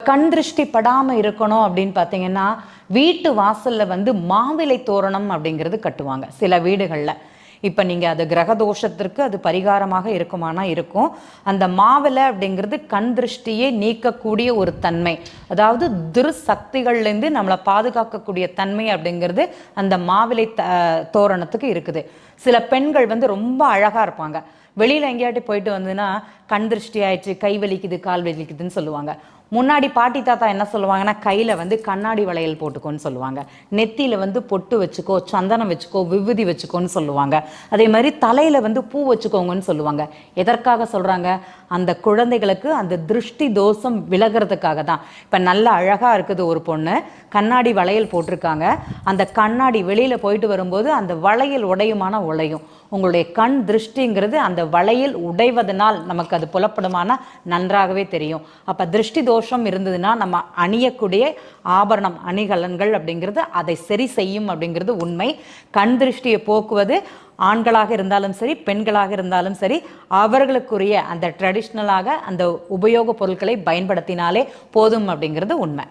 கண் திருஷ்டி படாமல் இருக்கணும் அப்படின்னு பார்த்தீங்கன்னா, வீட்டு வாசலில் வந்து மாவிலை தோரணம் அப்படிங்கிறது கட்டுவாங்க சில வீடுகளில். இப்போ நீங்கள் அது கிரக தோஷத்திற்கு அது பரிகாரமாக இருக்குமானா இருக்கும். அந்த மாவிலை அப்படிங்கிறது கண் திருஷ்டியை நீக்கக்கூடிய ஒரு தன்மை, அதாவது துர்சக்திகள்லேருந்து நம்மளை பாதுகாக்கக்கூடிய தன்மை அப்படிங்கிறது அந்த மாவிலை தோரணத்துக்கு இருக்குது. சில பெண்கள் வந்து ரொம்ப அழகாக இருப்பாங்க, வெளியில் எங்கேயாட்டி போயிட்டு வந்துன்னா கண் திருஷ்டி ஆயிடுச்சு, கை வலிக்குது கால் வலிக்குதுன்னு சொல்லுவாங்க. முன்னாடி பாட்டி தாத்தா என்ன சொல்லுவாங்கன்னா, கையில் வந்து கண்ணாடி வளையல் போட்டுக்கோன்னு சொல்லுவாங்க, நெத்தியில் வந்து பொட்டு வச்சுக்கோ, சந்தனம் வச்சுக்கோ, விபூதி வச்சுக்கோன்னு சொல்லுவாங்க. அதே மாதிரி தலையில் வந்து பூ வச்சுக்கோங்கன்னு சொல்லுவாங்க. எதற்காக சொல்கிறாங்க? அந்த குழந்தைகளுக்கு அந்த திருஷ்டி தோஷம் விலகிறதுக்காக தான். இப்போ நல்ல அழகாக இருக்குது ஒரு பொண்ணு, கண்ணாடி வளையல் போட்டிருக்காங்க. அந்த கண்ணாடி வெளியில் போயிட்டு வரும்போது அந்த வளையல் உடையுமான உடையும். உங்களுடைய கண் திருஷ்டிங்கிறது அந்த வளையல் உடைவதனால் நமக்கு அது புலப்படுமான நன்றாகவே தெரியும். அப்போ திருஷ்டி தோஷம் இருந்ததுன்னா நம்ம அணியக்கூடிய ஆபரணம் அணிகலன்கள் அப்படிங்கிறது அதை சரி செய்யும் அப்படிங்கிறது உண்மை. கண் திருஷ்டியை போக்குவது ஆண்களாக இருந்தாலும் சரி பெண்களாக இருந்தாலும் சரி அவர்களுக்குரிய அந்த ட்ரெடிஷ்னலாக அந்த உபயோக பொருட்களை பயன்படுத்தினாலே போதும் அப்படிங்கிறது உண்மை.